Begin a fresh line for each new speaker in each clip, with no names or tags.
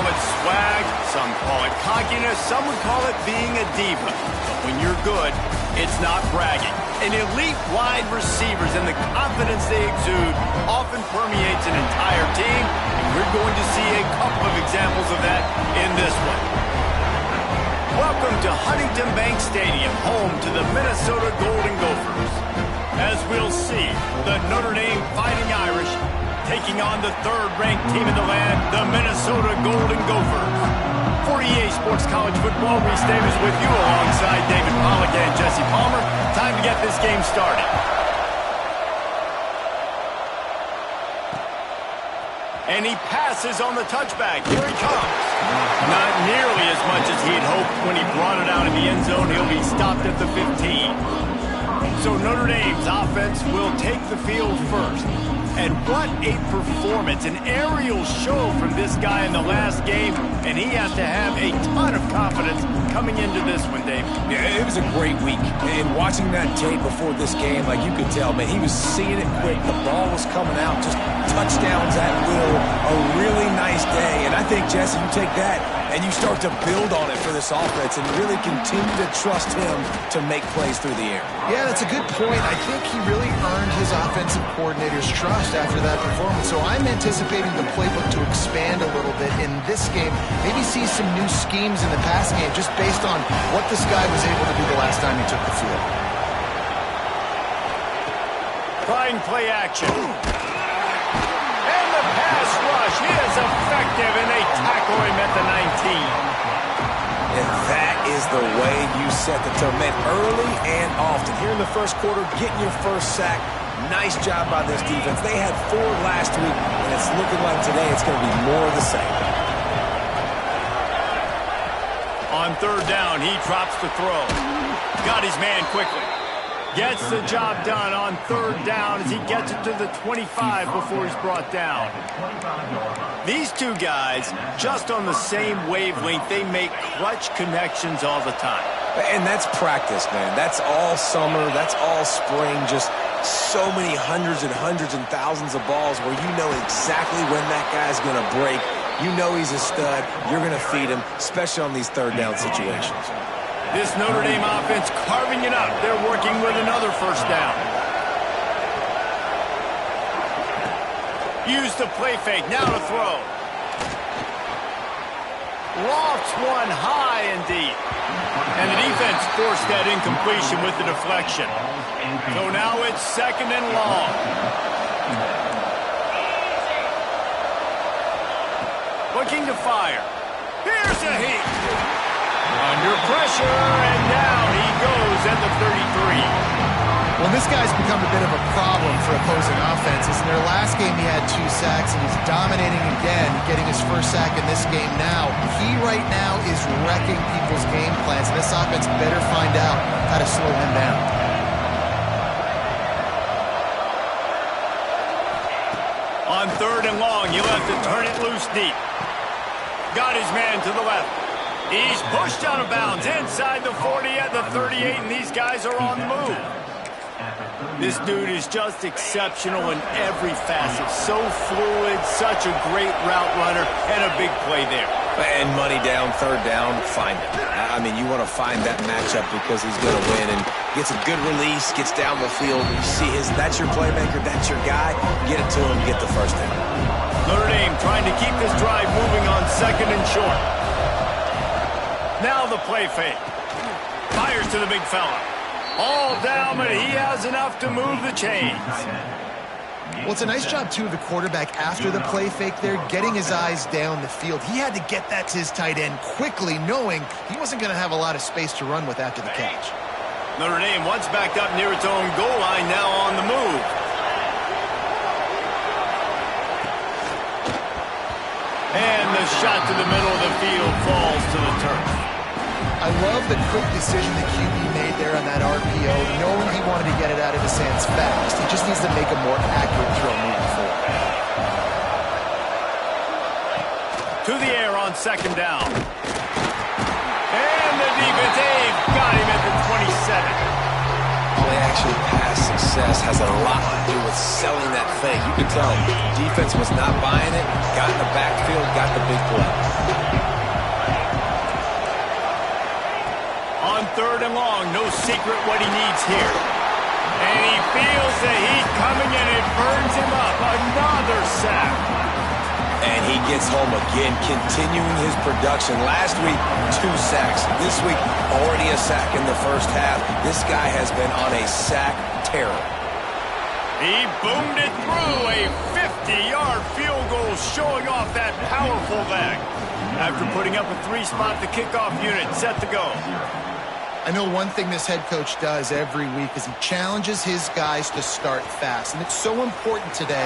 call it swag, some call it cockiness, some would call it being a diva. But when you're good, it's not bragging. And elite wide receivers and the confidence they exude often permeates an entire team, and we're going to see a couple of examples of that in this one. Welcome to Huntington Bank Stadium, home to the Minnesota Golden Gophers. As we'll see, the Notre Dame Fighting Irish taking on the third-ranked team in the land, the Minnesota Golden Gophers. For EA Sports College Football, Reese Davis with you alongside David Pollack and Jesse Palmer. Time to get this game started. And he passes on the touchback. Here he comes. Not nearly as much as he had hoped when he brought it out in the end zone. He'll be stopped at the 15. So Notre Dame's offense will take the field first. And what a performance, an aerial show from this guy in the last game, and he has to have a ton of confidence coming into this one, Dave.
Yeah, it was a great week, and watching that tape before this game, like you could tell, man, he was seeing it quick, the ball was coming out, just touchdowns at will, a really nice day, and I think, Jesse, you take that, and you start to build on it for this offense and really continue to trust him to make plays through the air.
Yeah, that's a good point. I think he really earned his offensive coordinator's trust after that performance. So I'm anticipating the playbook to expand a little bit in this game. Maybe see some new schemes in the pass game just based on what this guy was able to do the last time he took the field.
Trying play action. And the pass rush is effective, and they tackle him at the 19.
And that is the way you set the tone, man, early and often. Here in the first quarter, getting your first sack. Nice job by this defense. They had 4 last week, and it's looking like today it's going to be more of the same.
On third down, he drops the throw. Got his man quickly. Gets the job done on third down as he gets it to the 25 before he's brought down. These two guys, just on the same wavelength, they make clutch connections all the time.
And that's practice, man. That's all summer. That's all spring. Just so many hundreds and thousands of balls where you know exactly when that guy's going to break. You know he's a stud. You're going to feed him, especially on these third down situations.
This Notre Dame offense carving it up. They're working with another first down. Use the play fake. Now to throw. Lofts one high and deep. And the defense forced that incompletion with the deflection. So now it's second and long. Looking to fire. Here's a heat. Under pressure, and down he goes at the 33.
Well, this guy's become a bit of a problem for opposing offenses. In their last game, he had 2 sacks, and he's dominating again, getting his first sack in this game now. He right now is wrecking people's game plans, and this offense better find out how to slow him down.
On third and long, you'll have to turn it loose deep. Got his man to the left. He's pushed out of bounds inside the 40 at the 38, and these guys are on the move. This dude is just exceptional in every facet. So fluid, such a great route runner, and a big play there.
And money down, third down, find him. I mean, you want to find that matchup because he's going to win and gets a good release, gets down the field. You see that's your playmaker, that's your guy. Get it to him, get the first down.
Notre Dame trying to keep this drive moving on second and short. Now the play fake. Fires to the big fella. All down, but he has enough to move the chains.
Well, it's a nice job, too, of the quarterback after the play fake there, getting his eyes down the field. He had to get that to his tight end quickly, knowing he wasn't going to have a lot of space to run with after the catch.
Notre Dame once backed up near its own goal line, now on the move. And the shot to the middle of the field falls to the turf.
I love the quick decision the QB made there on that RPO, knowing he wanted to get it out of his hands fast. He just needs to make a more accurate throw moving forward.
To the air on second down. And the defense, they've got him at the 27.
Play-action pass success has a lot to do with selling that thing. You can tell defense was not buying it, got in the backfield, got the big play.
3rd and long. No secret what he needs here. And he feels the heat coming, and it burns him up. Another sack.
And he gets home again, continuing his production. Last week, 2 sacks. This week, already a sack in the first half. This guy has been on a sack terror.
He boomed it through a 50-yard field goal, showing off that powerful leg. After putting up a 3-spot, the kickoff unit set to go.
I know one thing this head coach does every week is he challenges his guys to start fast. And it's so important today,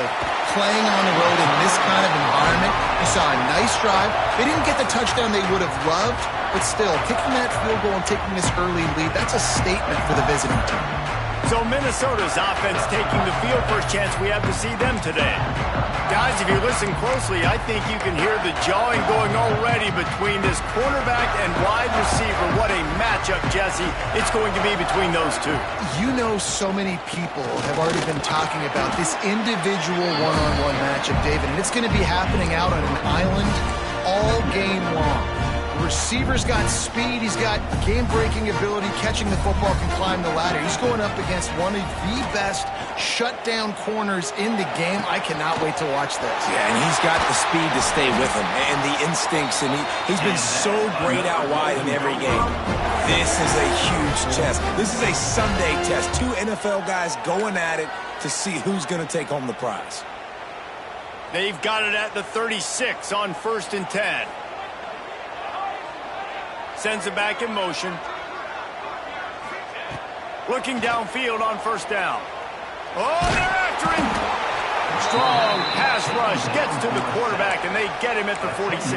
playing on the road in this kind of environment. You saw a nice drive. They didn't get the touchdown they would have loved, but still, kicking that field goal and taking this early lead, that's a statement for the visiting team.
So Minnesota's offense taking the field. First chance we have to see them today. Guys, if you listen closely, I think you can hear the jawing going already between this cornerback and wide receiver. What a matchup, Jesse, it's going to be between those two.
You know, so many people have already been talking about this individual one-on-one matchup, David, and it's going to be happening out on an island all game long. The receiver's got speed, he's got game-breaking ability, catching the football, can climb the ladder. He's going up against one of the best shutdown corners in the game. I cannot wait to watch this.
Yeah, and he's got the speed to stay with him and the instincts, and he's been so great out wide in every game. This is a huge test. This is a Sunday test. 2 NFL guys going at it to see who's going to take home the prize.
They've got it at the 36 on 1st and 10. Sends it back in motion. Looking downfield on 1st down. Oh, they're after him. Strong pass rush gets to the quarterback, and they get him at the 46.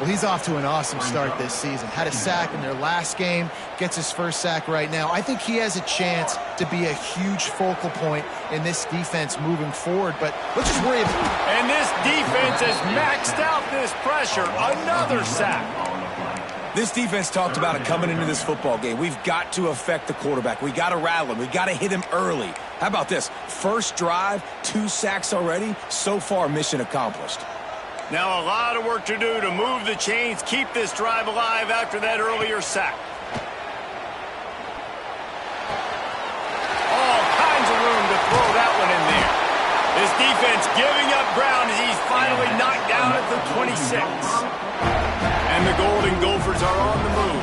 Well, he's off to an awesome start this season. Had a sack in their last game, gets his first sack right now. I think he has a chance to be a huge focal point in this defense moving forward, but let's just worry about it.
And this defense has maxed out this pressure. Another sack.
This defense talked about it coming into this football game. We've got to affect the quarterback. We got to rattle him. We got to hit him early. How about this? First drive, 2 sacks already. So far, mission accomplished.
Now a lot of work to do to move the chains, keep this drive alive after that earlier sack. All kinds of room to throw that one in there. This defense giving up ground as he's finally knocked down at the 26. And the Golden Gophers are on the move.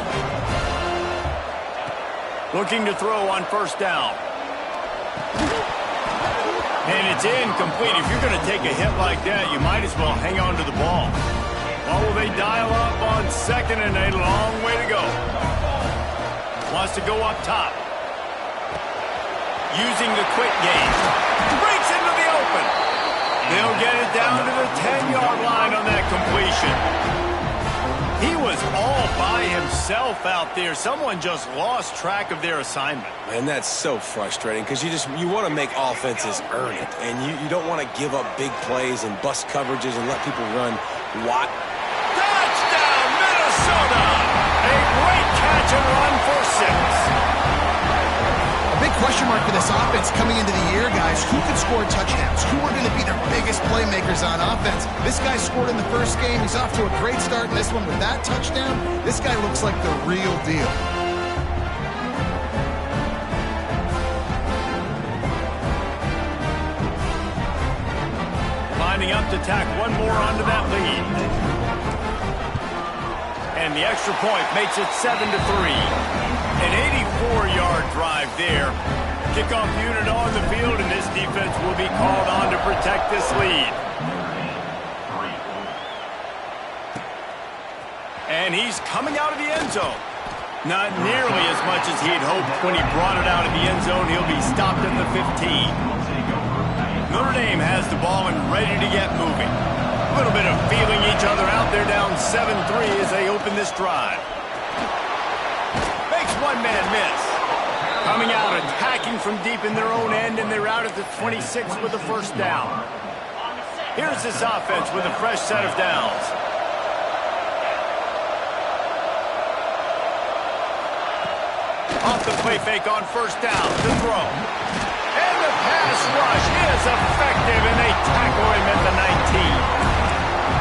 Looking to throw on 1st down. And it's incomplete. If you're going to take a hit like that, you might as well hang on to the ball. Well, will they dial up on 2nd and a long way to go? Wants to go up top. Using the quick game. Breaks into the open. They'll get it down to the 10-yard line on that completion. He was all by himself out there. Someone just lost track of their assignment.
And that's so frustrating because you want to make offenses earn it. And you don't want to give up big plays and bust coverages and let people run wide.
Touchdown, Minnesota! A great catch and run for 6.
A big question mark for this offense coming into the year, guys. Who could score touchdowns? Who are going to be their biggest playmakers on offense? This guy scored in the first game. He's off to a great start in this one with that touchdown. This guy looks like the real deal.
Lining up to tack one more onto that lead. And the extra point makes it 7-3. An 84-yard drive there. Kickoff unit on the field, and this defense will be called on to protect this lead. And he's coming out of the end zone. Not nearly as much as he'd hoped when he brought it out of the end zone. He'll be stopped at the 15. Notre Dame has the ball and ready to get moving. A little bit of feeling each other out there, down 7-3 as they open this drive. Makes one man miss. Coming out, attacking from deep in their own end, and they're out at the 26 with the 1st down. Here's this offense with a fresh set of downs. Off the play fake on 1st down to throw. And the pass rush is effective, and they tackle him at the 19.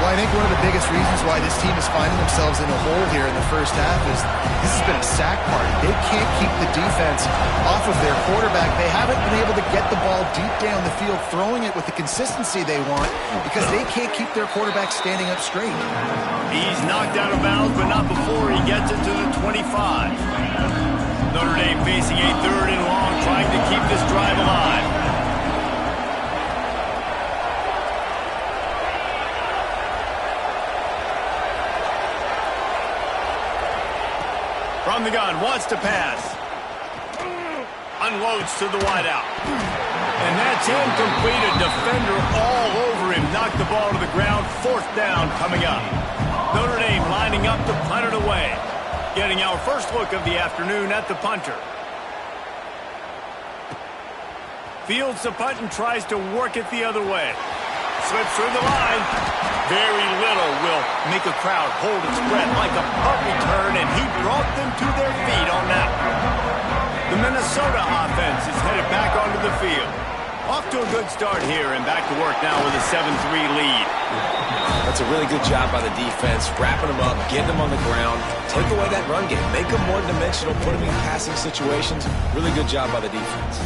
Well, I think one of the biggest reasons why this team is finding themselves in a hole here in the first half is this has been a sack party. They can't keep the defense off of their quarterback. They haven't been able to get the ball deep down the field, throwing it with the consistency they want because they can't keep their quarterback standing up straight.
He's knocked out of bounds, but not before he gets it to the 25. Notre Dame facing a 3rd and long, trying to keep this drive alive. From the gun, wants to pass. Unloads to the wideout. And that's incomplete. A defender all over him. Knocked the ball to the ground. 4th down coming up. Notre Dame lining up to punt it away. Getting our first look of the afternoon at the punter. Fields the punt and tries to work it the other way. Slips through the line. Very little will make a crowd hold its breath like a punt return, and he brought them to their feet on that one. The Minnesota offense is headed back onto the field. Off to a good start here and back to work now with a 7-3 lead.
That's a really good job by the defense, wrapping them up, getting them on the ground, take away that run game, make them more dimensional, put them in passing situations. Really good job by the defense.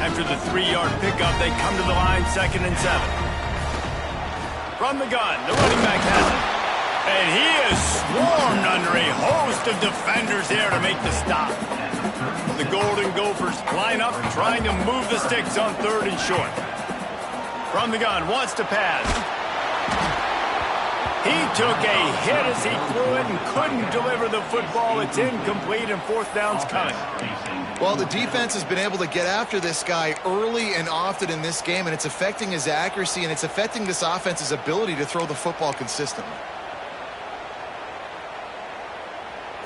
After the 3-yard pickup, they come to the line, 2nd and 7. From the gun, the running back has it. And he is swarmed under a host of defenders there to make the stop. The Golden Gophers line up, trying to move the sticks on 3rd and short. From the gun, wants to pass. He took a hit as he threw it and couldn't deliver the football. It's incomplete, and 4th down's coming.
Well, the defense has been able to get after this guy early and often in this game, and it's affecting his accuracy, and it's affecting this offense's ability to throw the football consistently.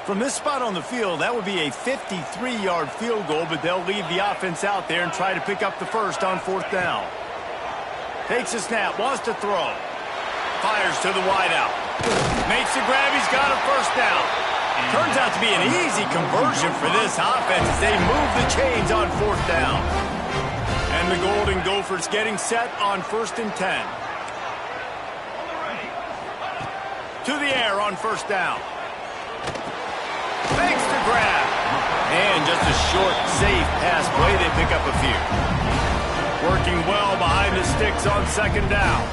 From this spot on the field, that would be a 53-yard field goal, but they'll leave the offense out there and try to pick up the first on 4th down. Takes a snap, wants to throw. Fires to the wideout. Makes the grab, he's got a 1st down. Turns out to be an easy conversion for this offense as they move the chains on 4th down. And the Golden Gophers getting set on 1st and 10. To the air on 1st down. Makes the grab. And just a short, safe pass play. They pick up a few. Working well behind the sticks on 2nd down.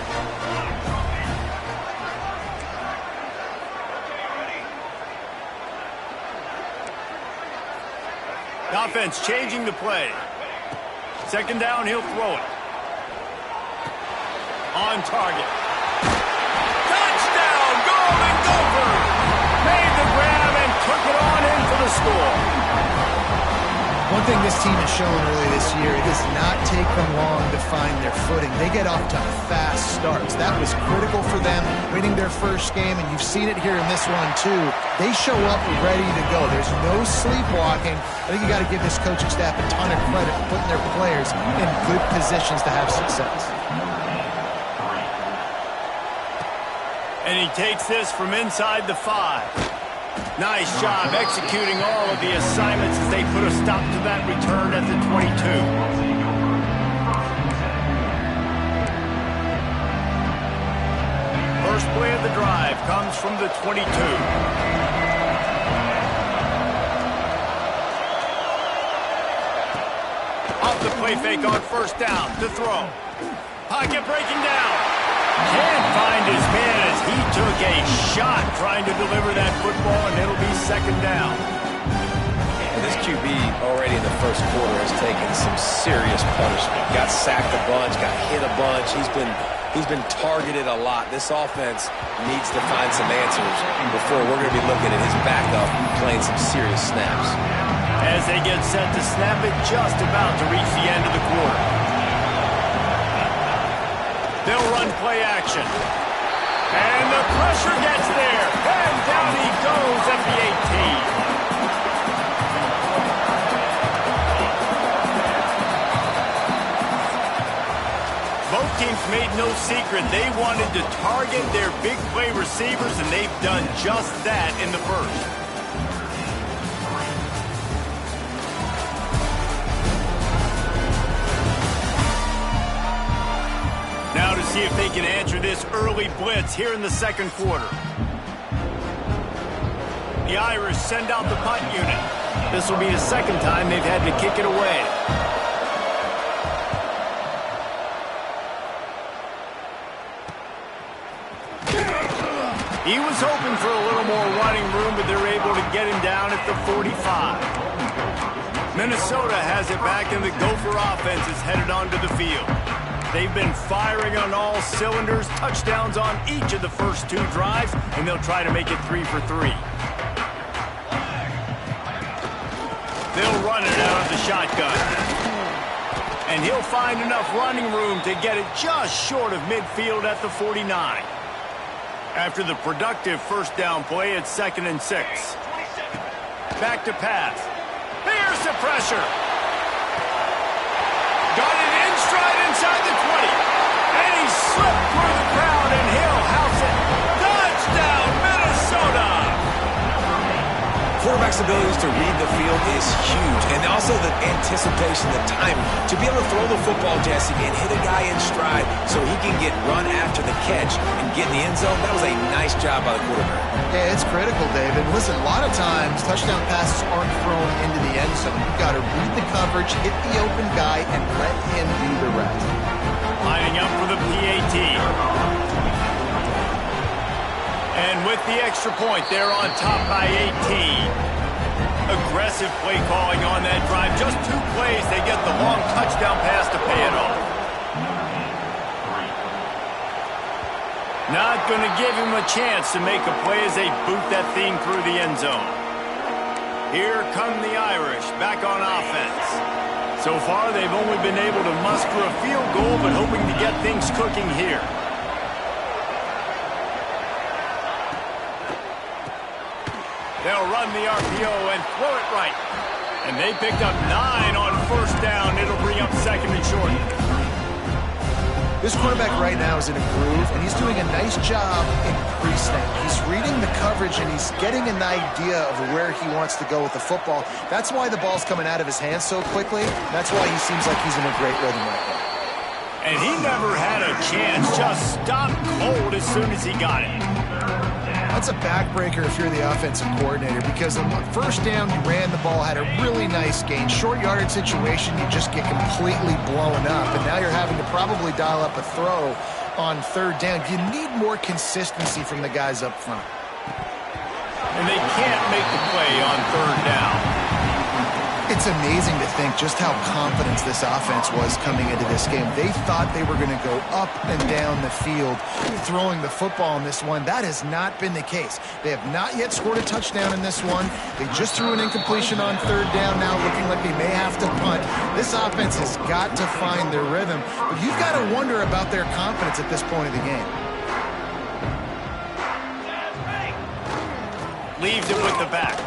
The offense changing the play. 2nd down, he'll throw it. On target. Touchdown, Golden Gophers! Made the grab and took it on in for the score.
One thing this team has shown early this year, it does not take them long to find their footing. They get off to fast starts. That was critical for them, winning their first game, and you've seen it here in this one too. They show up ready to go. There's no sleepwalking. I think you got to give this coaching staff a ton of credit for putting their players in good positions to have success.
And he takes this from inside the 5. Nice job executing all of the assignments as they put a stop to that return at the 22. First play of the drive comes from the 22. Off the play fake on 1st down to throw. Pocket breaking down. Can't find his man as he took a shot trying to deliver that football, and it'll be 2nd down.
And this QB already in the first quarter has taken some serious punishment. Got sacked a bunch, got hit a bunch. He's been targeted a lot. This offense needs to find some answers before we're going to be looking at his backup playing some serious snaps.
As they get set to snap it, just about to reach the end of the quarter. They'll run play action. And the pressure gets there. And down he goes at the 18. Both teams made no secret. They wanted to target their big play receivers, and they've done just that in the first. Now to see if they can answer this early blitz here in the second quarter. The Irish send out the punt unit. This will be the second time they've had to kick it away. He was hoping for a little more running room, but they're able to get him down at the 45. Minnesota has it back, and the Gopher offense is headed onto the field. They've been firing on all cylinders, touchdowns on each of the first 2 drives, and they'll try to make it 3 for 3. They'll run it out of the shotgun. And he'll find enough running room to get it just short of midfield at the 49. After the productive first down play, it's 2nd and 6. Back to pass. Here's the pressure. Got it in stride inside the 20. And he slipped through the crowd, and he'll house it. Touchdown, Minnesota!
Quarterback's abilities to read the field is huge, and also the anticipation, the timing. To be able to throw the football, Jesse, and hit a guy in stride so he can get run after the catch and get in the end zone, that was a nice job by the quarterback.
Yeah, it's critical, David. Listen, a lot of times touchdown passes aren't thrown into the end zone. You've got to read the coverage, hit the open guy, and let him do the rest.
Lining up for the PAT. And with the extra point, they're on top by 18. Aggressive play calling on that drive. Just 2 plays, they get the long touchdown pass to pay it off. Not going to give him a chance to make a play as they boot that thing through the end zone. Here come the Irish back on offense. So far, they've only been able to muster a field goal, but hoping to get things cooking here. They'll run the RPO and throw it right. And they picked up 9 on first down. It'll bring up 2nd and short.
This quarterback right now is in a groove, and he's doing a nice job in pre-snap. He's reading the coverage, and he's getting an idea of where he wants to go with the football. That's why the ball's coming out of his hands so quickly. That's why he seems like he's in a great rhythm right now.
And he never had a chance. Just stopped cold as soon as he got it.
That's a backbreaker if you're the offensive coordinator, because on first down, you ran the ball, had a really nice gain. Short yardage situation, you just get completely blown up, and now you're having to probably dial up a throw on 3rd down. You need more consistency from the guys up front.
And they can't make the play on 3rd down.
It's amazing to think just how confident this offense was coming into this game. They thought they were going to go up and down the field throwing the football in this one. That has not been the case. They have not yet scored a touchdown in this one. They just threw an incompletion on 3rd down, now looking like they may have to punt. This offense has got to find their rhythm, but you've got to wonder about their confidence at this point of the game.
Leaves it with the back.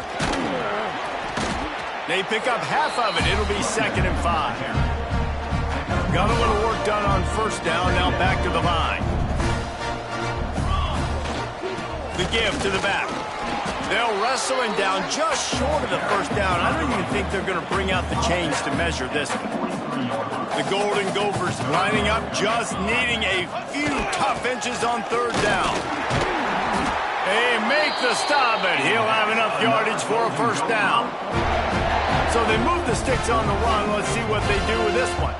They pick up half of it. It'll be 2nd and 5. Got a little work done on first down. Now back to the line. The give to the back. They'll wrestle him down just short of the first down. I don't even think they're going to bring out the chains to measure this one. The Golden Gophers lining up, just needing a few tough inches on 3rd down. They make the stop, and he'll have enough yardage for a first down. So they move the sticks on the run. Let's see what they do with this one.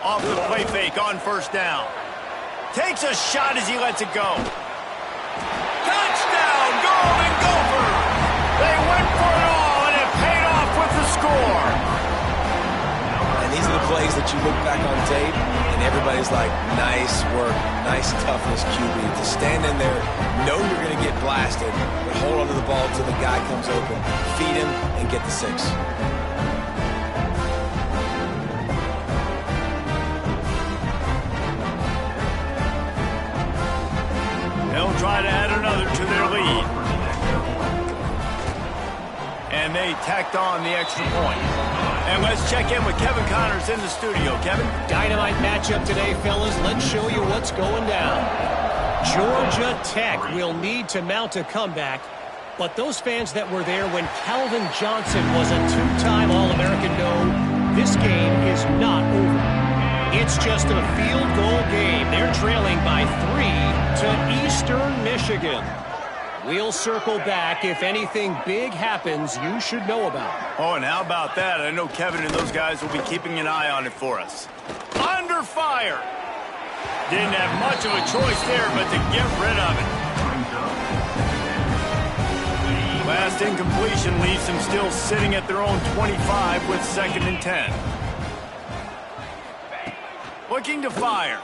Off the play fake on first down. Takes a shot as he lets it go. Touchdown, Golden Gophers! They went for it all, and it paid off with the score.
And these are the plays that you look back on tape, and everybody's like, nice work, nice toughness, QB. To stand in there, know you're going to get blasted, but hold on to the ball until the guy comes open, feed him, and get the 6.
They'll try to add another to their lead. And they tacked on the extra point. And let's check in with Kevin Connors in the studio. Kevin?
Dynamite matchup today, fellas. Let's show you what's going down. Georgia Tech will need to mount a comeback, but those fans that were there when Calvin Johnson was a 2-time All-American know this game is not over. It's just a field goal game. They're trailing by 3 to Eastern Michigan. We'll circle back. If anything big happens, you should know about it.
Oh, and how about that? I know Kevin and those guys will be keeping an eye on it for us. Under fire! Didn't have much of a choice there, but to get rid of it. Last incompletion leaves them still sitting at their own 25 with 2nd and 10. Looking to fire.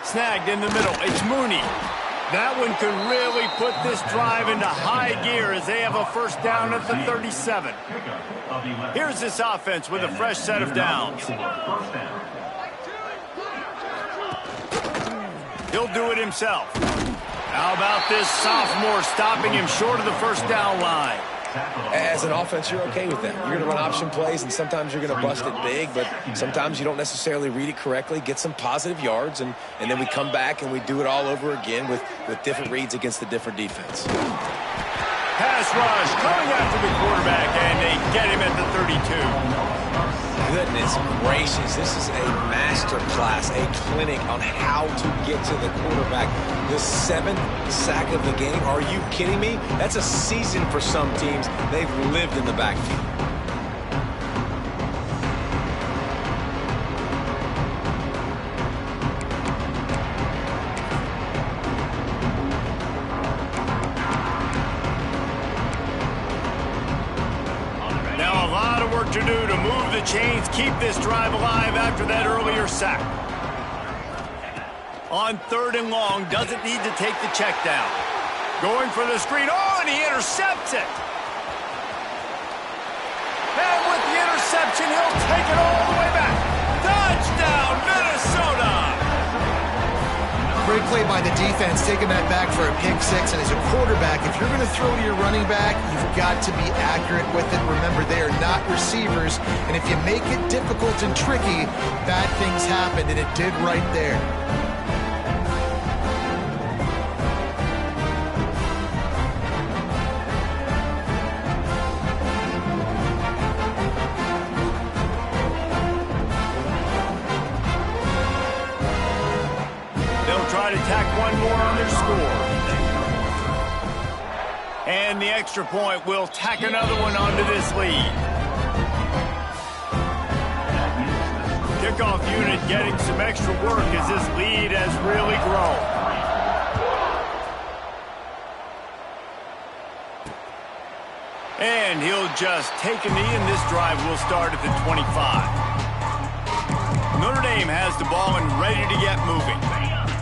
Snagged in the middle. It's Mooney. That one could really put this drive into high gear as they have a first down at the 37. Here's this offense with a fresh set of downs. He'll do it himself. How about this sophomore stopping him short of the first down line?
As an offense, you're okay with that. You're going to run option plays, and sometimes you're going to bust it big, but sometimes you don't necessarily read it correctly, get some positive yards, and then we come back and we do it all over again with different reads against the different defense.
Pass rush coming after the quarterback, and they get him at the 32.
Goodness gracious, this is a master class, a clinic on how to get to the quarterback. The 7th sack of the game, are you kidding me? That's a season for some teams. They've lived in the backfield.
To do to move the chains, keep this drive alive after that earlier sack. On 3rd and long, doesn't need to take the check down. Going for the screen. Oh, and he intercepts it. And with the interception, he'll take it all the way back. Touchdown, Minnesota!
Great play by the defense, taking that back for a pick 6. And as a quarterback, if you're going to throw to your running back, you've got to be accurate with it. Remember, they are not receivers. And if you make it difficult and tricky, bad things happen, and it did right there.
Try to tack one more on their score. And the extra point will tack another one onto this lead. Kickoff unit getting some extra work as this lead has really grown. And he'll just take a knee, and this drive will start at the 25. Notre Dame has the ball and ready to get moving.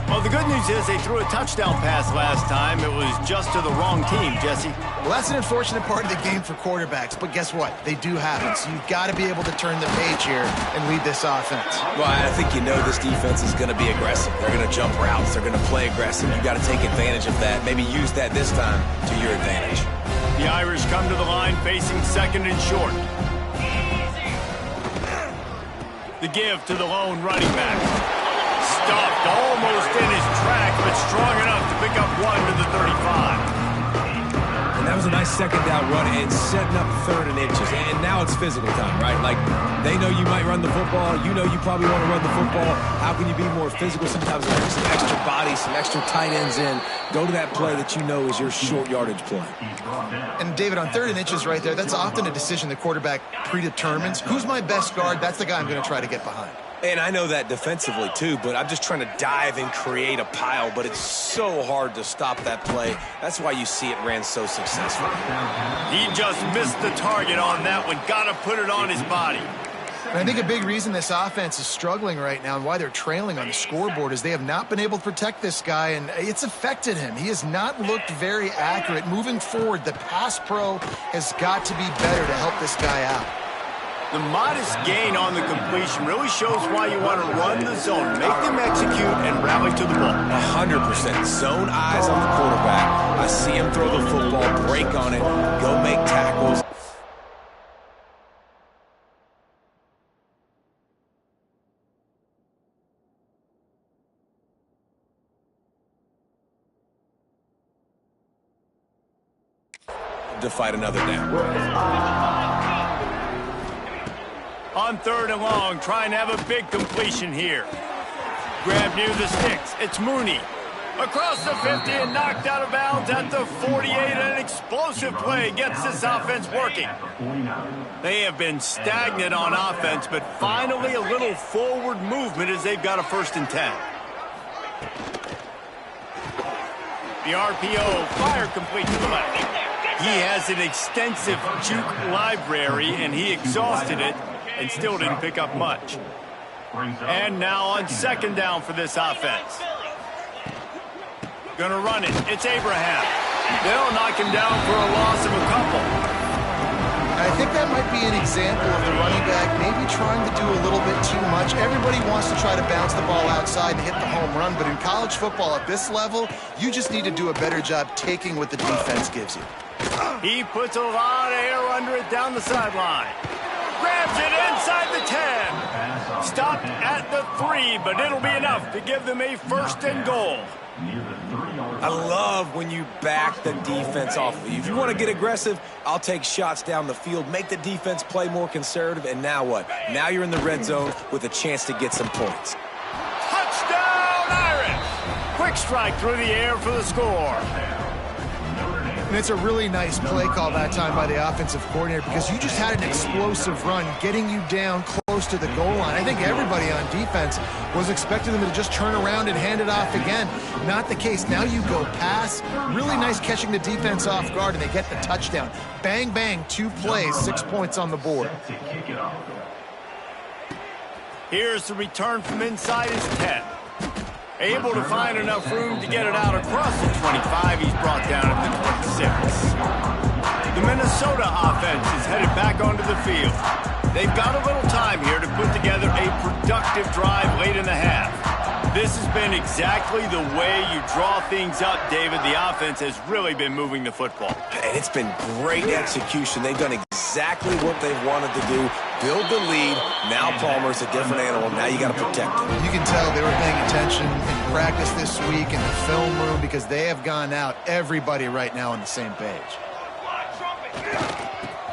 Well, the good news is they threw a touchdown pass last time. It was just to the wrong team, Jesse.
Well, that's an unfortunate part of the game for quarterbacks, but guess what? They do have it, so you've got to be able to turn the page here and lead this offense.
Well, I think you know this defense is going to be aggressive. They're going to jump routes. They're going to play aggressive. You've got to take advantage of that. Maybe use that this time to your advantage.
The Irish come to the line facing 2nd and short. The give to the lone running back. Stopped almost in his track, but strong enough to pick up one to the 35.
And that was a nice 2nd down run and setting up 3rd and inches. And now it's physical time, right? Like, they know you might run the football. You know you probably want to run the football. How can you be more physical? Sometimes there's some extra bodies, some extra tight ends in. Go to that play that you know is your short yardage play.
And, David, on 3rd and inches right there, that's often a decision the quarterback predetermines. Who's my best guard? That's the guy I'm going to try to get behind.
And I know that defensively, too, but I'm just trying to dive and create a pile, but it's so hard to stop that play. That's why you see it ran so successfully.
He just missed the target on that one. Got to put it on his body.
And I think a big reason this offense is struggling right now and why they're trailing on the scoreboard is they have not been able to protect this guy, and it's affected him. He has not looked very accurate. Moving forward, the pass pro has got to be better to help this guy out.
The modest gain on the completion really shows why you want to run the zone, make them execute, and rally to the ball.
100%. Zone eyes on the quarterback. I see him throw the football, break on it, go make tackles. To fight another down.
On 3rd and long, trying to have a big completion here. Grab near the sticks. It's Mooney. Across the 50 and knocked out of bounds at the 48. An explosive play gets this offense working. They have been stagnant on offense, but finally a little forward movement as they've got a 1st and 10. The RPO, fire complete to the left. He has an extensive juke library, and he exhausted it and still didn't pick up much. And now on 2nd down for this offense. Gonna run it. It's Abraham. They'll knock him down for a loss of a couple.
I think that might be an example of the running back maybe trying to do a little bit too much. Everybody wants to try to bounce the ball outside and hit the home run, but in college football at this level, you just need to do a better job taking what the defense gives you.
He puts a lot of air under it down the sideline. Grabs it inside the 10. Stopped at the 3, but it'll be enough to give them a 1st and goal.
I love when you back the defense off of you. If you want to get aggressive, I'll take shots down the field, make the defense play more conservative, and now what? Now you're in the red zone with a chance to get some points.
Touchdown, Irish! Quick strike through the air for the score.
And it's a really nice play call that time by the offensive coordinator because you just had an explosive run getting you down close to the goal line. I think everybody on defense was expecting them to just turn around and hand it off again. Not the case. Now you go pass. Really nice catching the defense off guard, and they get the touchdown. Bang, bang, 2 plays, 6 points on the board.
Here's the return from inside his 10. Able to find enough room to get it out across the 25. He's brought down at the 26. The Minnesota offense is headed back onto the field. They've got a little time here to put together a productive drive late in the half. This has been exactly the way you draw things up, David. The offense has really been moving the football.
And it's been great execution. They've done exactly what they've wanted to do. Build the lead. Now Palmer's a different animal. Now you got to protect him.
You can tell they were paying attention in practice this week in the film room because they have gone out, everybody right now on the same page.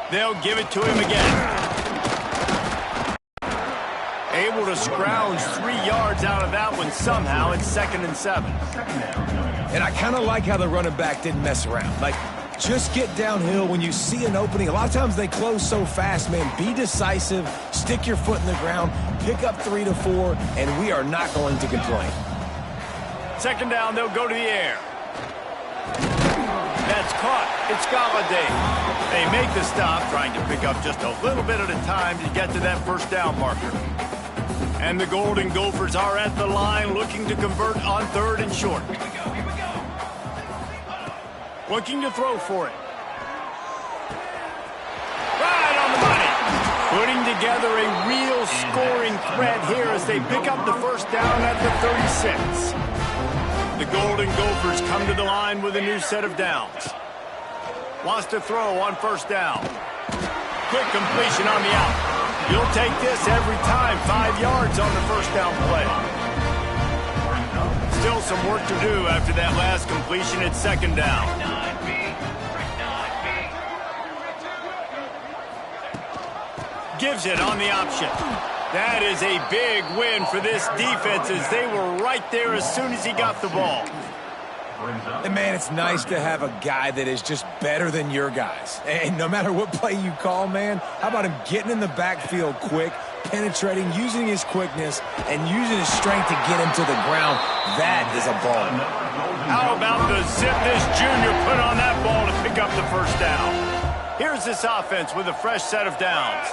They'll give it to him again. Able to scrounge 3 yards out of that one somehow. It's 2nd and 7.
And I kind of like how the running back didn't mess around. Like, just get downhill when you see an opening. A lot of times they close so fast, man. Be decisive, stick your foot in the ground, pick up 3 to 4, and we are not going to complain.
2nd down, they'll go to the air. That's caught. It's Galladay. They make the stop, trying to pick up just a little bit at a time to get to that 1st down marker. And the Golden Gophers are at the line looking to convert on 3rd and short. Looking to throw for it. Right on the money. Putting together a real scoring threat here as they pick up the 1st down at the 36. The Golden Gophers come to the line with a new set of downs. Wants to throw on 1st down. Quick completion on the out. You'll take this every time. 5 yards on the 1st down play. Still some work to do after that last completion at 2nd down. Gives it on the option. That is a big win for this defense as they were right there as soon as he got the ball.
And, man, it's nice to have a guy that is just better than your guys. And no matter what play you call, man, how about him getting in the backfield quick, penetrating, using his quickness, and using his strength to get him to the ground. That is a ball.
How about the zip this junior put on that ball to pick up the 1st down? Here's this offense with a fresh set of downs.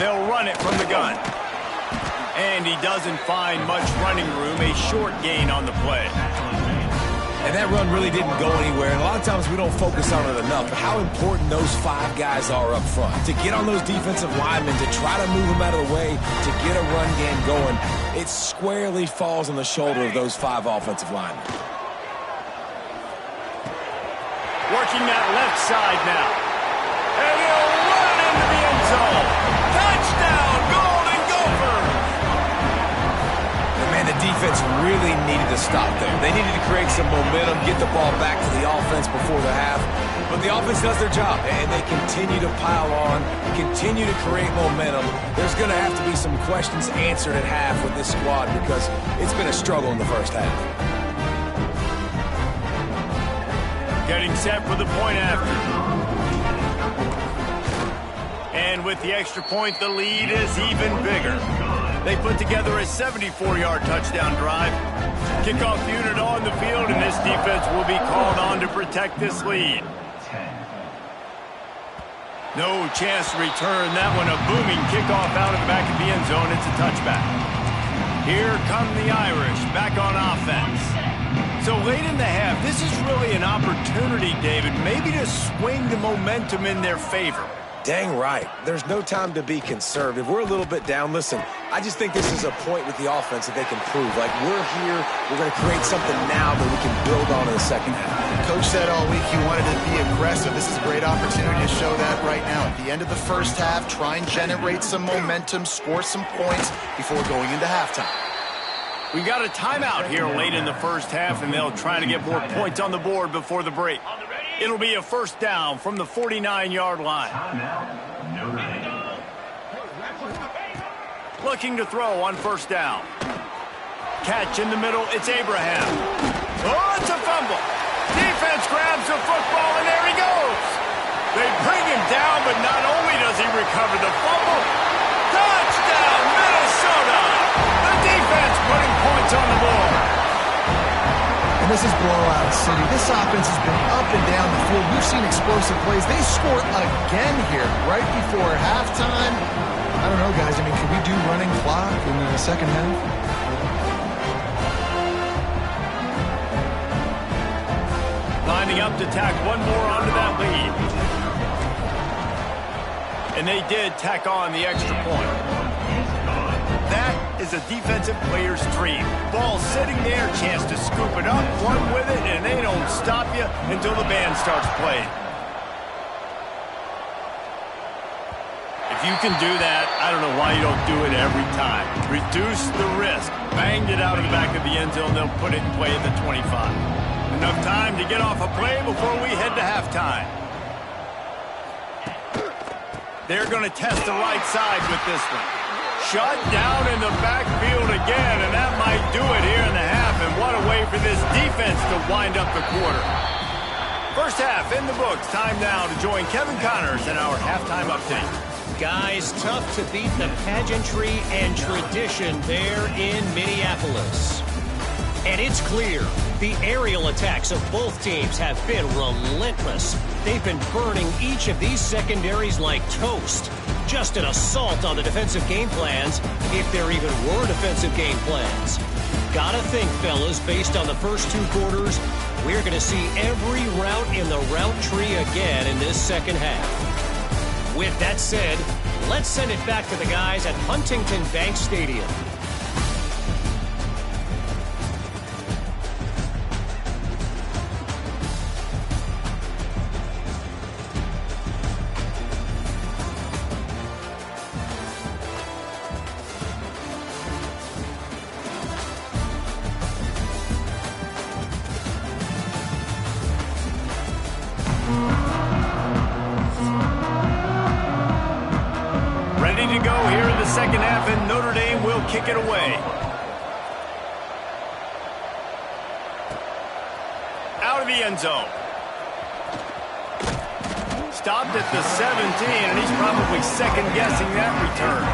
They'll run it from the gun. And he doesn't find much running room, a short gain on the play.
And that run really didn't go anywhere. And a lot of times we don't focus on it enough. But how important those 5 guys are up front. To get on those defensive linemen, to try to move them out of the way, to get a run game going, it squarely falls on the shoulder of those 5 offensive linemen.
Working that left side now. And he'll run into the end zone. Touchdown, Golden Gophers!
Man, the defense really needed to stop there. They needed to create some momentum, get the ball back to the offense before the half. But the offense does their job, and they continue to pile on, continue to create momentum. There's going to have to be some questions answered at half with this squad because it's been a struggle in the first half.
Getting set for the point after. And with the extra point, the lead is even bigger. They put together a 74-yard touchdown drive. Kickoff unit on the field, and this defense will be called on to protect this lead. No chance to return that one. A booming kickoff out of the back of the end zone. It's a touchback. Here come the Irish back on offense. So late in the half, this is really an opportunity, David, maybe to swing the momentum in their favor.
Dang right. There's no time to be conservative. We're a little bit down. Listen, I just think this is a point with the offense that they can prove. Like, we're here, we're going to create something now that we can build on in the second half.
Coach said all week he wanted to be aggressive. This is a great opportunity to show that right now. At the end of the first half, try and generate some momentum, score some points before going into halftime.
We got a timeout here late in the first half, and they'll try to get more points on the board before the break. It'll be a first down from the 49-yard line. Looking to throw on first down. Catch in the middle, it's Abraham. Oh, it's a fumble. Defense grabs the football, and there he goes. They bring him down, but not only does he recover the fumble, touchdown, Minnesota! The defense putting points on the board.
And this is blowout city. This offense has been up and down the field. We've seen explosive plays. They score again here right before halftime. I don't know, guys. I mean, can we do running clock in the second half?
Lining up to tack one more onto that lead. And they did tack on the extra point. That is a defensive player's dream. Ball sitting there, chance to scoop it up, run with it, and they don't stop you until the band starts playing. If you can do that, I don't know why you don't do it every time. Reduce the risk. Banged it out of the back of the end zone. They'll put it in play at the 25. Enough time to get off a play before we head to halftime. They're going to test the right side with this one. Shut down in the backfield again, and that might do it here in the half. And what a way for this defense to wind up the quarter. First half in the books. Time now to join Kevin Connors in our halftime update.
Guys, tough to beat the pageantry and tradition there in Minneapolis. And it's clear, the aerial attacks of both teams have been relentless. They've been burning each of these secondaries like toast. Just an assault on the defensive game plans, if there even were defensive game plans. Gotta think, fellas, based on the first two quarters, we're going to see every route in the route tree again in this second half. With that said, let's send it back to the guys at Huntington Bank Stadium.
Ready to go here in the second half, and Notre Dame will kick it away. Out of the end zone. Stopped at the 17, and he's probably second-guessing that return.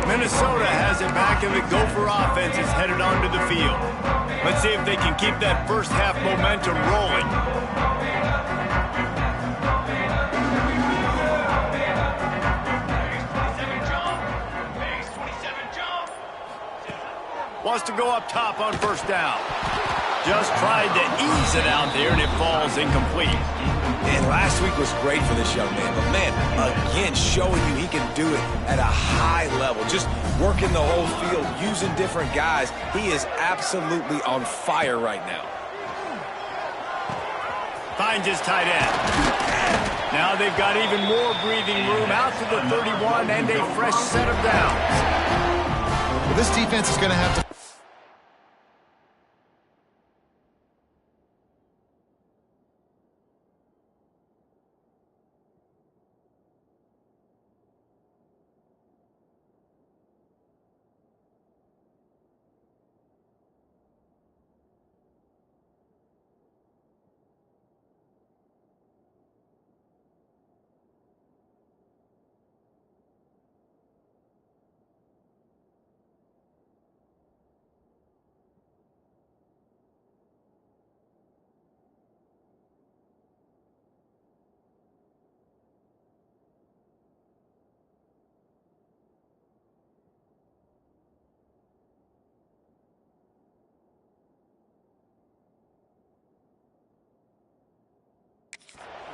Minnesota has it back, and the Gopher offense is headed onto the field. Let's see if they can keep that first half momentum rolling. Wants to go up top on first down. Just tried to ease it out there, and it falls incomplete.
And last week was great for this young man. But, man, again, showing you he can do it at a high level. Just working the whole field, using different guys. He is absolutely on fire right now.
Finds his tight end. Now they've got even more breathing room out to the 31 and a fresh set of downs.
Well, this defense is going to have to...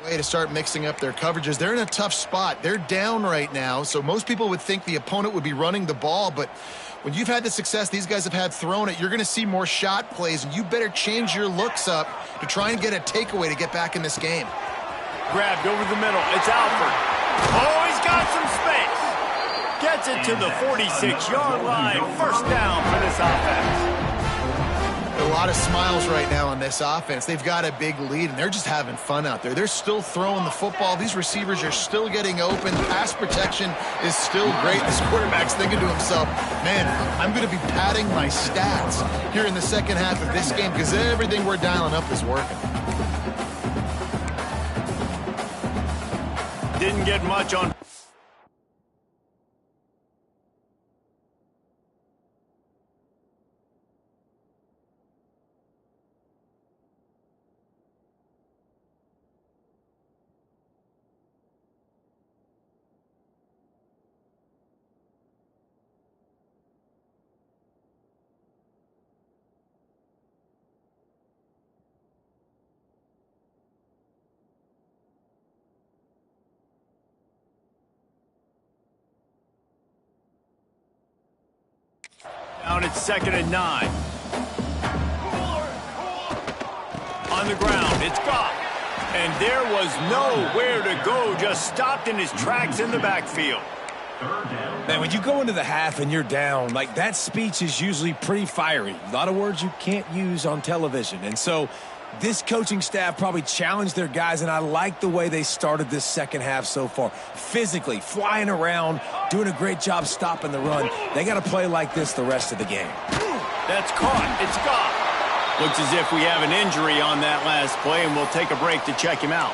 way to start mixing up their coverages. They're in a tough spot. They're down right now, so most people would think the opponent would be running the ball, but when you've had the success these guys have had throwing it, you're going to see more shot plays, and you better change your looks up to try and get a takeaway to get back in this game.
Grabbed over the middle. It's Alford. Oh, he's got some space. Gets it to the 46-yard line. First down for this offense.
A lot of smiles right now on this offense. They've got a big lead, and they're just having fun out there. They're still throwing the football. These receivers are still getting open. Pass protection is still great. This quarterback's thinking to himself, man, I'm going to be padding my stats here in the second half of this game because everything we're dialing up is working.
Didn't get much on... Down at 2nd and 9. On the ground, it's Goff. And there was nowhere to go, just stopped in his tracks in the backfield.
Man, when you go into the half and you're down, like that speech is usually pretty fiery. A lot of words you can't use on television. And so this coaching staff probably challenged their guys, and I like the way they started this second half so far. Physically, flying around, doing a great job stopping the run. They got to play like this the rest of the game.
That's caught. It's Goff. Looks as if we have an injury on that last play, and we'll take a break to check him out.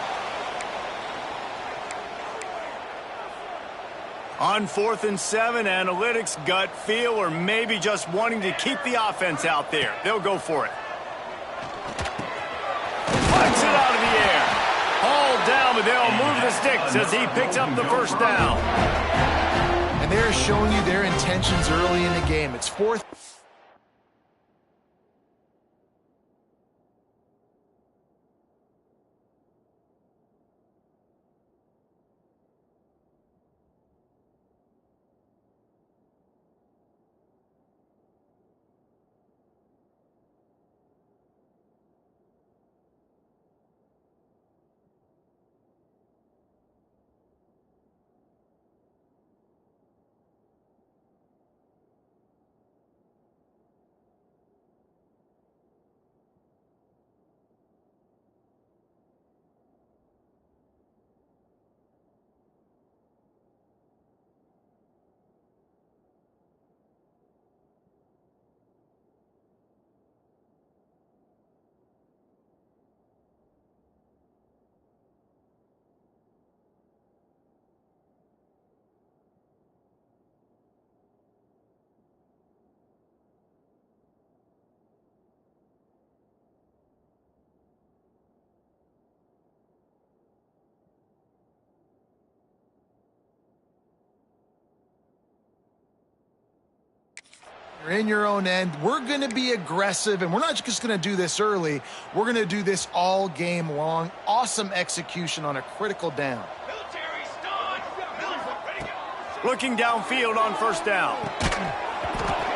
On 4th and 7, analytics, gut feel, or maybe just wanting to keep the offense out there. They'll go for it. Flex it out of the air. Hauled down, but they'll move the sticks as he picks up the first down.
And they're showing you their intentions early in the game. It's 4th. You're in your own end. We're going to be aggressive, and we're not just going to do this early. We're going to do this all game long. Awesome execution on a critical down.
Looking downfield on first down.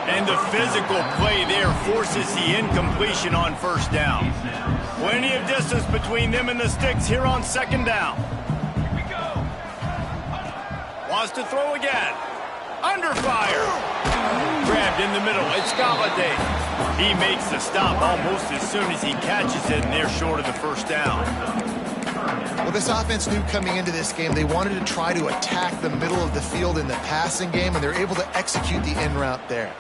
And the physical play there forces the incompletion on first down. Plenty of distance between them and the sticks here on second down. Wants to throw again. Under fire. Grabbed in the middle. It's Galladay. He makes the stop almost as soon as he catches it, and they're short of the first down.
Well, this offense knew coming into this game they wanted to try to attack the middle of the field in the passing game, and they're able to execute the in route there.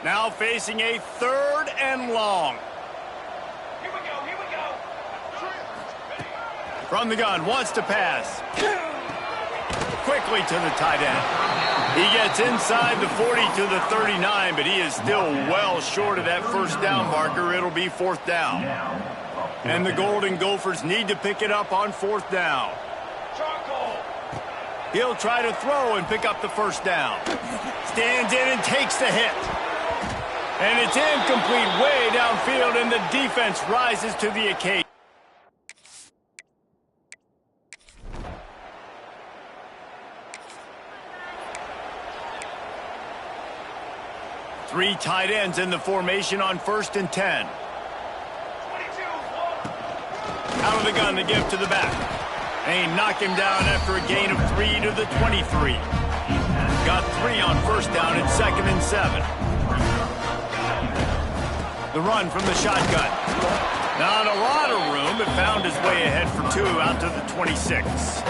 Now facing a 3rd and long.
Here we go, here we go.
From the gun, wants to pass. Quickly to the tight end. He gets inside the 40 to the 39, but he is still well short of that first down marker. It'll be 4th down. And the Golden Gophers need to pick it up on 4th down. He'll try to throw and pick up the first down. Stands in and takes the hit. And it's incomplete way downfield, and the defense rises to the occasion. Three tight ends in the formation on 1st and 10. Out of the gun, the give to the back. They knock him down after a gain of 3 to the 23. Got 3 on 1st down and 2nd and 7. The run from the shotgun. Not a lot of room, but found his way ahead for 2 out to the 26.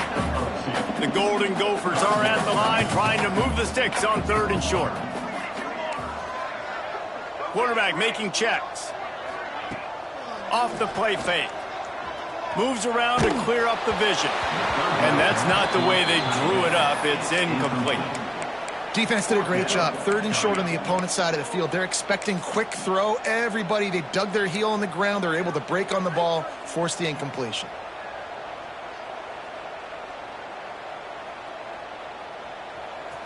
The Golden Gophers are at the line trying to move the sticks on 3rd and short. Quarterback making checks. Off the play fake. Moves around to clear up the vision. And that's not the way they drew it up. It's incomplete.
Defense did a great job. 3rd and short on the opponent's side of the field. They're expecting quick throw. Everybody, they dug their heel on the ground. They're able to break on the ball, force the incompletion.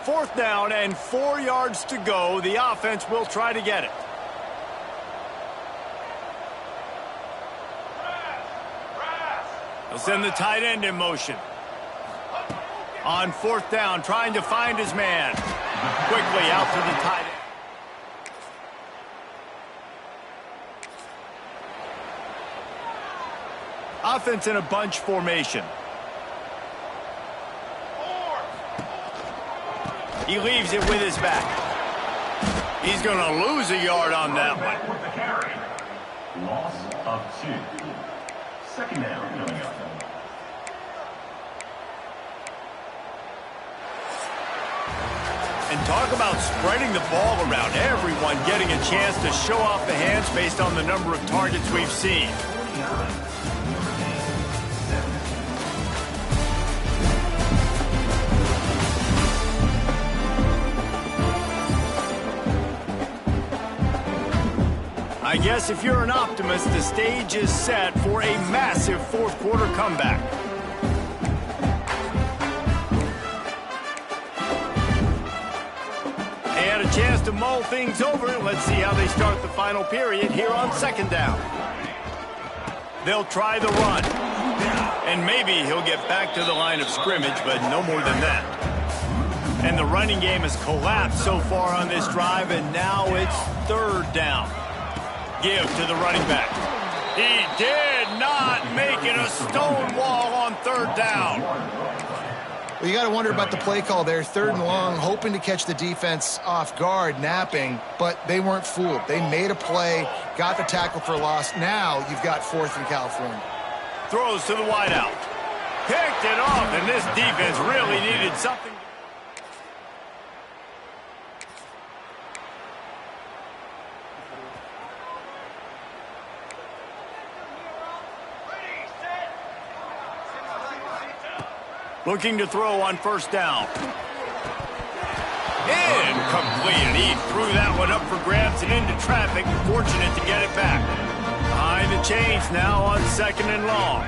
Fourth down and 4 yards to go. The offense will try to get it. They'll send the tight end in motion. On 4th down, trying to find his man. Quickly out to the tight end. Offense in a bunch formation. He leaves it with his back. He's going to lose a yard on that one.
Loss of 2. 2nd down coming up.
And talk about spreading the ball around. Everyone getting a chance to show off the hands based on the number of targets we've seen. I guess if you're an optimist, the stage is set for a massive 4th quarter comeback. They had a chance to mull things over. Let's see how they start the final period here on 2nd down. They'll try the run. And maybe he'll get back to the line of scrimmage, but no more than that. And the running game has collapsed so far on this drive, and now it's 3rd down. Give to the running back. He did not make it a stone wall on 3rd down.
Well, you got to wonder about the play call there. 3rd and long, hoping to catch the defense off guard, napping, but they weren't fooled. They made a play, got the tackle for loss. Now you've got 4th in California.
Throws to the wideout. Picked it off, and this defense really needed something. Looking to throw on 1st down. Incomplete, and he threw that one up for grabs and into traffic. Fortunate to get it back. Behind the chains now on 2nd and long.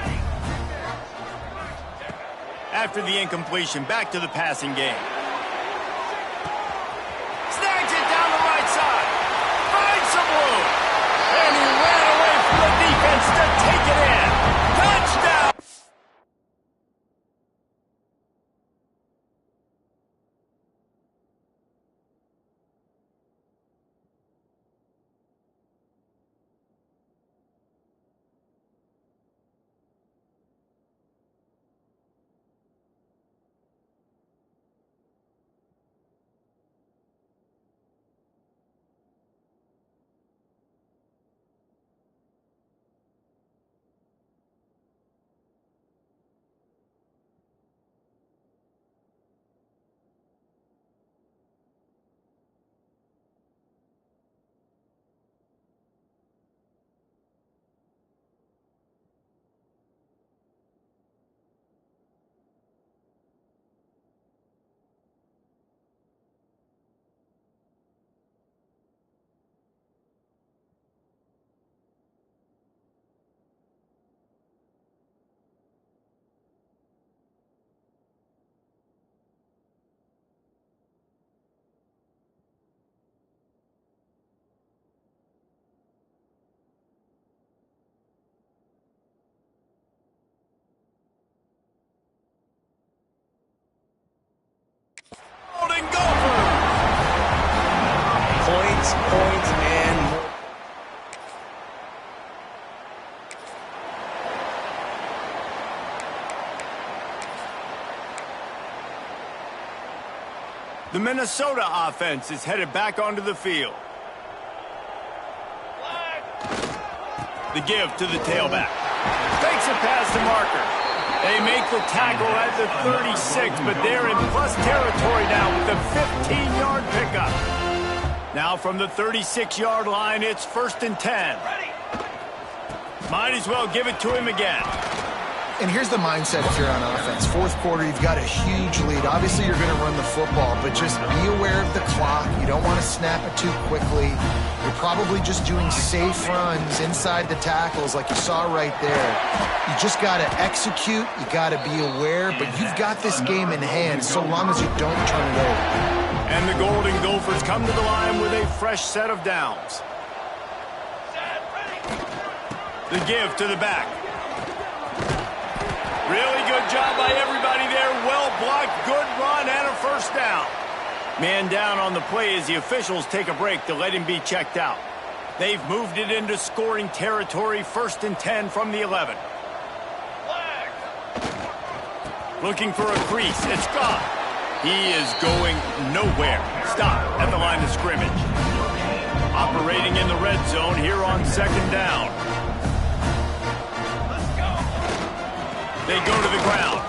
After the incompletion, back to the passing game. Snags it down the right side. Finds some room. And he ran away from the defense to take it in. Touchdown!
6 points and more.
The Minnesota offense is headed back onto the field. The give to the tailback. Fakes it past the marker. They make the tackle at the 36, but they're in plus territory now with the 15-yard pickup. Now from the 36-yard line, it's 1st and 10. Might as well give it to him again.
And here's the mindset if you're on offense. Fourth quarter, you've got a huge lead. Obviously, you're going to run the football, but just be aware of the clock. You don't want to snap it too quickly. You're probably just doing safe runs inside the tackles like you saw right there. You just got to execute. You got to be aware, but you've got this game in hand so long as you don't turn it over.
And the Golden Gophers come to the line with a fresh set of downs. The give to the back. Really good job by everybody there. Well blocked, good run, and a 1st down. Man down on the play as the officials take a break to let him be checked out. They've moved it into scoring territory, 1st and 10 from the 11. Looking for a crease. It's gone. He is going nowhere. Stop at the line of scrimmage. Operating in the red zone here on 2nd down. They go to the ground.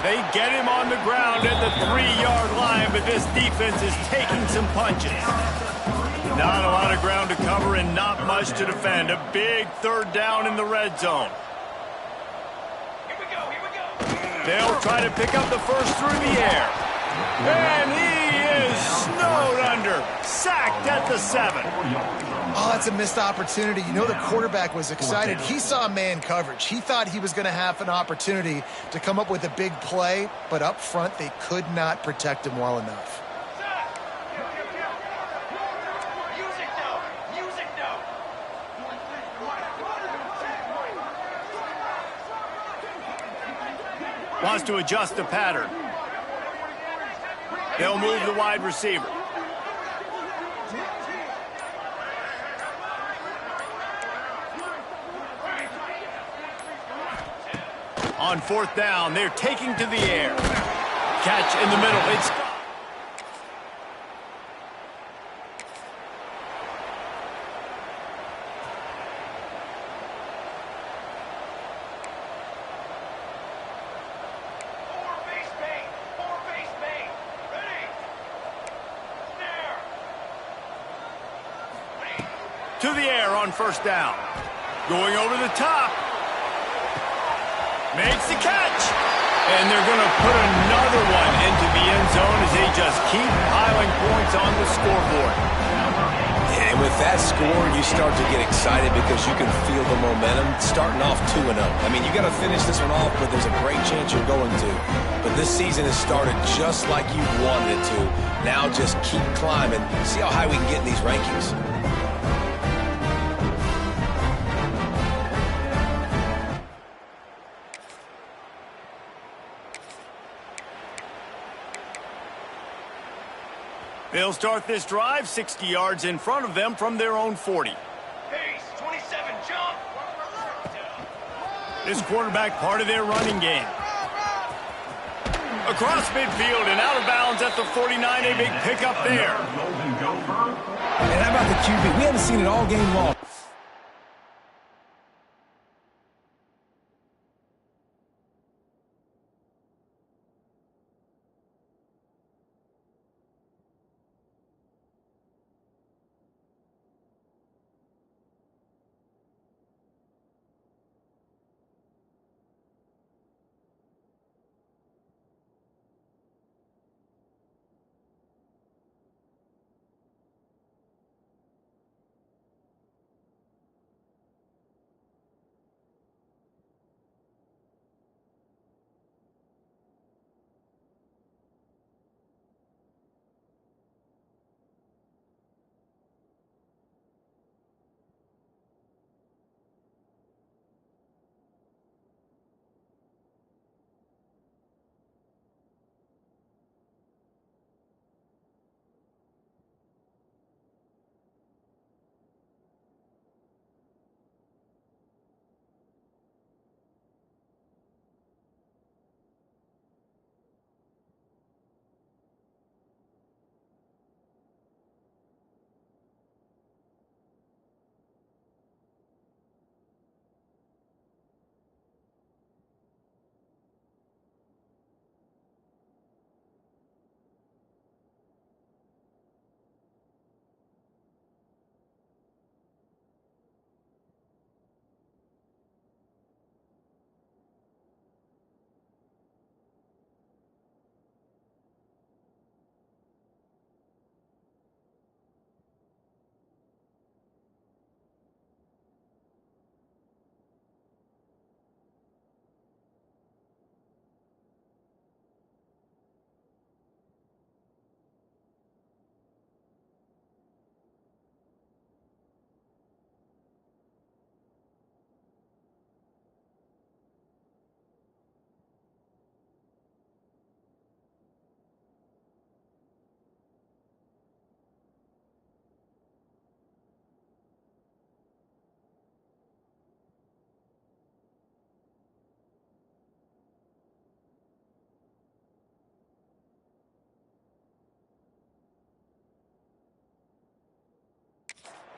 They get him on the ground at the 3-yard line, but this defense is taking some punches. Not a lot of ground to cover and not much to defend. A big 3rd down in the red zone.
Here we go.
They'll try to pick up the first through the air. And he is snowed under. Sacked at the 7.
Oh, that's a missed opportunity. You know the quarterback was excited. He saw man coverage. He thought he was going to have an opportunity to come up with a big play, but up front they could not protect him well enough.
Wants to adjust the pattern. They'll move the wide receiver. On 4th down, they're taking to the air. Catch in the middle. It's gone. To the air on 1st down. Going over the top. Makes the catch. And they're going to put another one into the end zone as they just keep piling points on the scoreboard.
And with that score, you start to get excited because you can feel the momentum starting off 2-0. I mean, you got to finish this one off, but there's a great chance you're going to. But this season has started just like you wanted it to. Now just keep climbing. See how high we can get in these rankings.
They'll start this drive 60 yards in front of them from their own 40.
Pace, 27, jump.
This quarterback part of their running game. Across midfield and out of bounds at the 49. A big pickup there.
Golden Gopher.
And how about the QB? We haven't seen it all game long.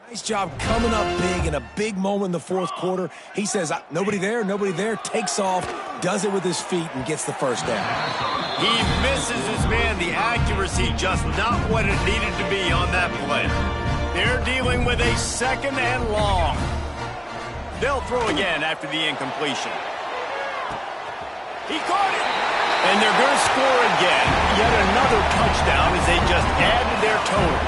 Nice job coming up big in a big moment in the fourth quarter. He says, nobody there, takes off, does it with his feet, and gets the first down.
He misses his man. The accuracy just not what it needed to be on that play. They're dealing with a 2nd and long. They'll throw again after the incompletion. He caught it. And they're going to score again. Yet another touchdown as they just add to their total.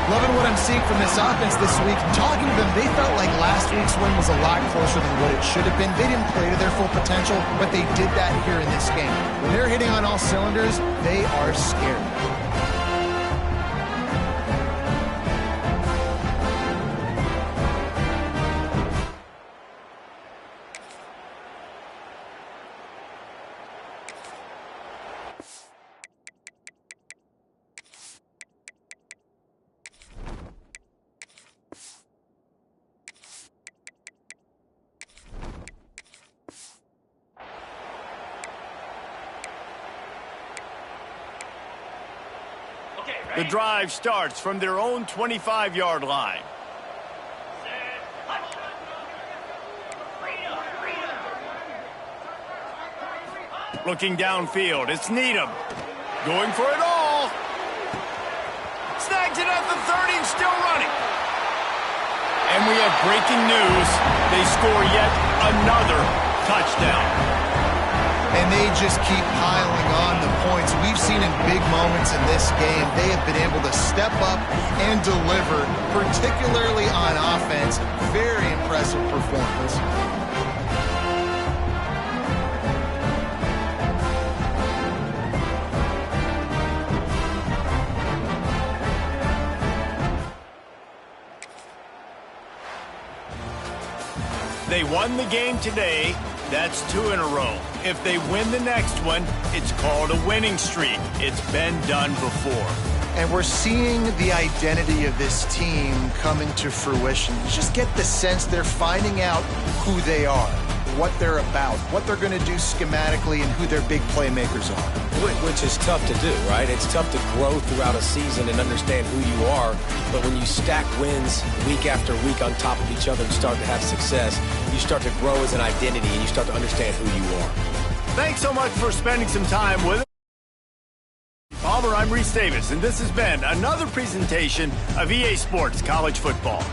Loving what I'm seeing from this offense this week. Talking to them, they felt like last week's win was a lot closer than what it should have been. They didn't play to their full potential, but they did that here in this game. When they're hitting on all cylinders, they are scary.
The drive starts from their own 25-yard line. Looking downfield, it's Needham. Going for it all. Snags it at the 30 and still running. And we have breaking news. They score yet another touchdown.
And they just keep piling on the points. We've seen in big moments in this game, they have been able to step up and deliver, particularly on offense. Very impressive performance.
They won the game today. That's 2 in a row. If they win the next one, it's called a winning streak. It's been done before.
And we're seeing the identity of this team come into fruition. You just get the sense they're finding out who they are, what they're about, what they're going to do schematically, and who their big playmakers are.
Which is tough to do, right? It's tough to grow throughout a season and understand who you are. But when you stack wins week after week on top of each other and start to have success, you start to grow as an identity and you start to understand who you are.
Thanks so much for spending some time with us. Palmer, I'm Reese Davis, and this has been another presentation of EA Sports College Football.